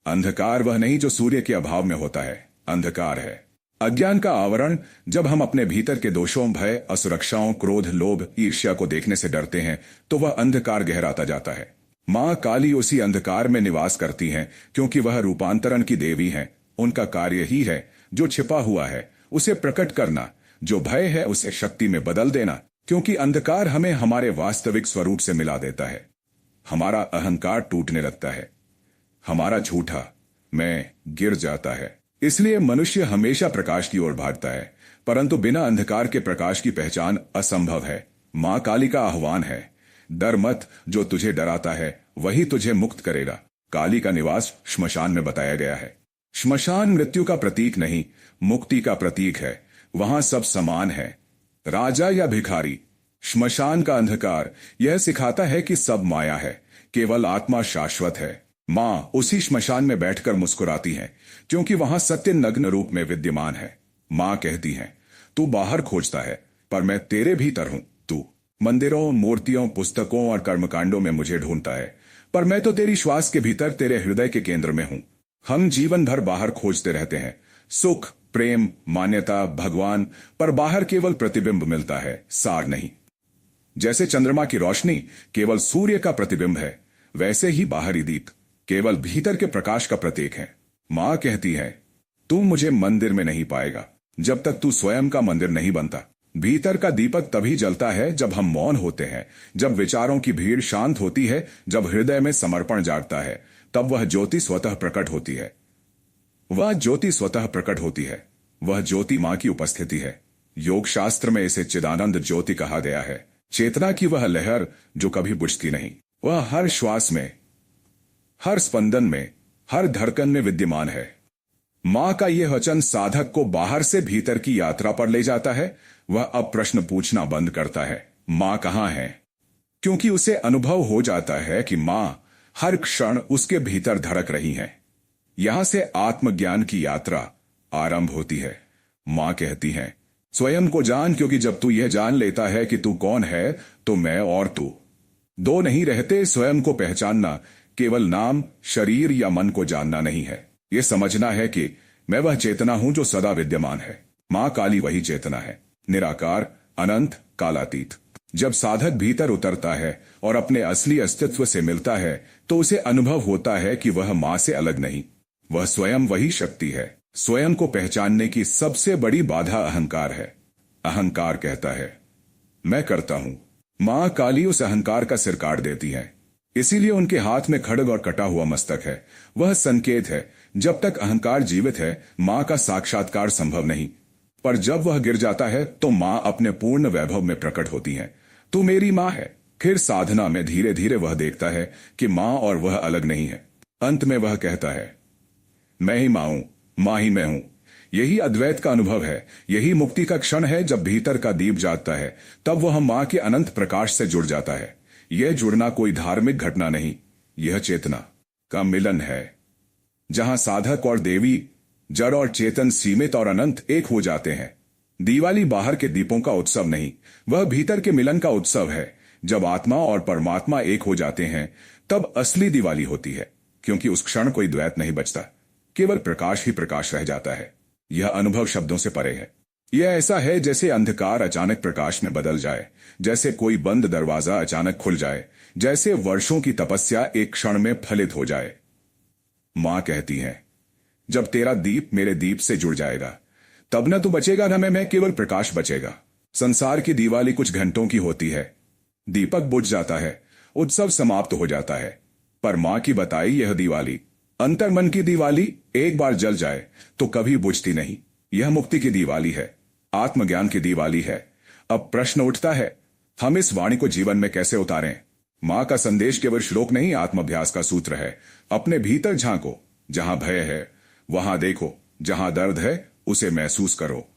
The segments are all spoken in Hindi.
अंधकार वह नहीं जो सूर्य के अभाव में होता है। अंधकार है अज्ञान का आवरण। जब हम अपने भीतर के दोषों, भय, असुरक्षाओं, क्रोध, लोभ, ईर्ष्या को देखने से डरते हैं तो वह अंधकार गहराता जाता है। माँ काली उसी अंधकार में निवास करती हैं क्योंकि वह रूपांतरण की देवी हैं। उनका कार्य ही है जो छिपा हुआ है उसे प्रकट करना, जो भय है उसे शक्ति में बदल देना, क्योंकि अंधकार हमें हमारे वास्तविक स्वरूप से मिला देता है। हमारा अहंकार टूटने लगता है, हमारा झूठा मैं गिर जाता है। इसलिए मनुष्य हमेशा प्रकाश की ओर भागता है, परंतु बिना अंधकार के प्रकाश की पहचान असंभव है। मां काली का आह्वान है, डर मत, जो तुझे डराता है वही तुझे मुक्त करेगा। काली का निवास श्मशान में बताया गया है। श्मशान मृत्यु का प्रतीक नहीं, मुक्ति का प्रतीक है। वहां सब समान है, राजा या भिखारी। श्मशान का अंधकार यह सिखाता है कि सब माया है, केवल आत्मा शाश्वत है। मां उसी श्मशान में बैठकर मुस्कुराती हैं क्योंकि वहां सत्य नग्न रूप में विद्यमान है। मां कहती हैं, तू बाहर खोजता है पर मैं तेरे भीतर हूं। तू मंदिरों, मूर्तियों, पुस्तकों और कर्मकांडों में मुझे ढूंढता है, पर मैं तो तेरी श्वास के भीतर, तेरे हृदय के केंद्र में हूं। हम जीवन भर बाहर खोजते रहते हैं, सुख, प्रेम, मान्यता, भगवान, पर बाहर केवल प्रतिबिंब मिलता है, सार नहीं। जैसे चंद्रमा की रोशनी केवल सूर्य का प्रतिबिंब है, वैसे ही बाहरी दीप केवल भीतर के प्रकाश का प्रतीक है। मां कहती है, तू मुझे मंदिर में नहीं पाएगा जब तक तू स्वयं का मंदिर नहीं बनता। भीतर का दीपक तभी जलता है जब हम मौन होते हैं, जब विचारों की भीड़ शांत होती है, जब हृदय में समर्पण जागता है, तब वह ज्योति स्वतः प्रकट होती है। वह ज्योति स्वतः प्रकट होती है, वह ज्योति मां की उपस्थिति है। योग शास्त्र में इसे चिदानंद ज्योति कहा गया है। चेतना की वह लहर जो कभी बुझती नहीं, वह हर श्वास में, हर स्पंदन में, हर धड़कन में विद्यमान है। मां का यह वचन साधक को बाहर से भीतर की यात्रा पर ले जाता है। वह अब प्रश्न पूछना बंद करता है, मां कहां है, क्योंकि उसे अनुभव हो जाता है कि मां हर क्षण उसके भीतर धड़क रही है। यहां से आत्मज्ञान की यात्रा आरंभ होती है। मां कहती है, स्वयं को जान, क्योंकि जब तू यह जान लेता है कि तू कौन है तो मैं और तू दो नहीं रहते। स्वयं को पहचानना केवल नाम, शरीर या मन को जानना नहीं है, यह समझना है कि मैं वह चेतना हूं जो सदा विद्यमान है। मां काली वही चेतना है, निराकार, अनंत, कालातीत। जब साधक भीतर उतरता है और अपने असली अस्तित्व से मिलता है तो उसे अनुभव होता है कि वह मां से अलग नहीं, वह स्वयं वही शक्ति है। स्वयं को पहचानने की सबसे बड़ी बाधा अहंकार है। अहंकार कहता है, मैं करता हूं। मां काली उस अहंकार का सिर काट देती है, इसीलिए उनके हाथ में खड्ग और कटा हुआ मस्तक है। वह संकेत है, जब तक अहंकार जीवित है मां का साक्षात्कार संभव नहीं, पर जब वह गिर जाता है तो मां अपने पूर्ण वैभव में प्रकट होती है। तू मेरी मां है। फिर साधना में धीरे धीरे वह देखता है कि मां और वह अलग नहीं है। अंत में वह कहता है, मैं ही मां हूं, मां ही मैं हूं। यही अद्वैत का अनुभव है, यही मुक्ति का क्षण है। जब भीतर का दीप जागता है तब वह मां के अनंत प्रकाश से जुड़ जाता है। यह जुड़ना कोई धार्मिक घटना नहीं, यह चेतना का मिलन है, जहां साधक और देवी, जड़ और चेतन, सीमित और अनंत एक हो जाते हैं। दिवाली बाहर के दीपों का उत्सव नहीं, वह भीतर के मिलन का उत्सव है। जब आत्मा और परमात्मा एक हो जाते हैं तब असली दिवाली होती है, क्योंकि उस क्षण कोई द्वैत नहीं बचता, केवल प्रकाश ही प्रकाश रह जाता है। यह अनुभव शब्दों से परे है। यह ऐसा है जैसे अंधकार अचानक प्रकाश में बदल जाए, जैसे कोई बंद दरवाजा अचानक खुल जाए, जैसे वर्षों की तपस्या एक क्षण में फलित हो जाए। मां कहती है, जब तेरा दीप मेरे दीप से जुड़ जाएगा तब न तो बचेगा न मैं, केवल प्रकाश बचेगा। संसार की दिवाली कुछ घंटों की होती है, दीपक बुझ जाता है, उत्सव समाप्त हो जाता है। पर मां की बताई यह दिवाली, अंतर्मन की दिवाली, एक बार जल जाए तो कभी बुझती नहीं। यह मुक्ति की दिवाली है, आत्मज्ञान की दिवाली है। अब प्रश्न उठता है, हम इस वाणी को जीवन में कैसे उतारें? मां का संदेश केवल श्लोक नहीं, आत्माभ्यास का सूत्र है। अपने भीतर झांको, जहां भय है वहां देखो, जहां दर्द है उसे महसूस करो।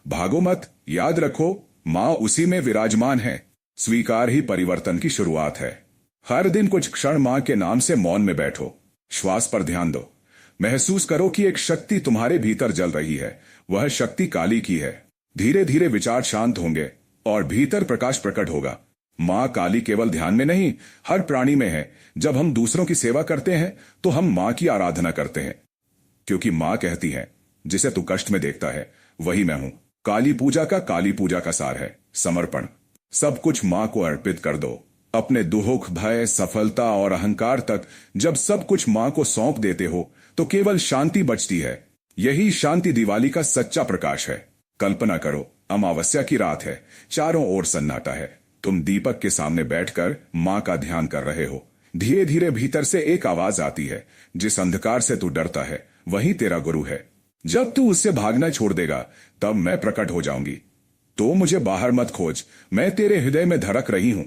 भागो मत, याद रखो मां उसी में विराजमान है। स्वीकार ही परिवर्तन की शुरुआत है। हर दिन कुछ क्षण मां के नाम से मौन में बैठो, श्वास पर ध्यान दो, महसूस करो कि एक शक्ति तुम्हारे भीतर जल रही है। वह शक्ति काली की है। धीरे धीरे विचार शांत होंगे और भीतर प्रकाश प्रकट होगा। माँ काली केवल ध्यान में नहीं, हर प्राणी में है। जब हम दूसरों की सेवा करते हैं तो हम माँ की आराधना करते हैं, क्योंकि माँ कहती है, जिसे तू कष्ट में देखता है वही मैं हूं। काली पूजा का सार है समर्पण। सब कुछ माँ को अर्पित कर दो, अपने दुख, भय, सफलता और अहंकार तक। जब सब कुछ माँ को सौंप देते हो तो केवल शांति बचती है। यही शांति दिवाली का सच्चा प्रकाश है। कल्पना करो, अमावस्या की रात है, चारों ओर सन्नाटा है। तुम दीपक के सामने बैठकर माँ का ध्यान कर रहे हो। धीरे धीरे भीतर से एक आवाज आती है, जिस अंधकार से तू डरता है वही तेरा गुरु है। जब तू उससे भागना छोड़ देगा तब मैं प्रकट हो जाऊंगी। तो मुझे बाहर मत खोज, मैं तेरे हृदय में धड़क रही हूं।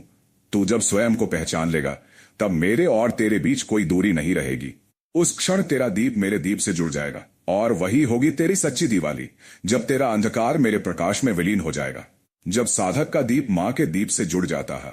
तू जब स्वयं को पहचान लेगा तब मेरे और तेरे बीच कोई दूरी नहीं रहेगी। उस क्षण तेरा दीप मेरे दीप से जुड़ जाएगा, और वही होगी तेरी सच्ची दिवाली। जब तेरा अंधकार मेरे प्रकाश में विलीन हो जाएगा। जब साधक का दीप माँ के दीप से जुड़ जाता है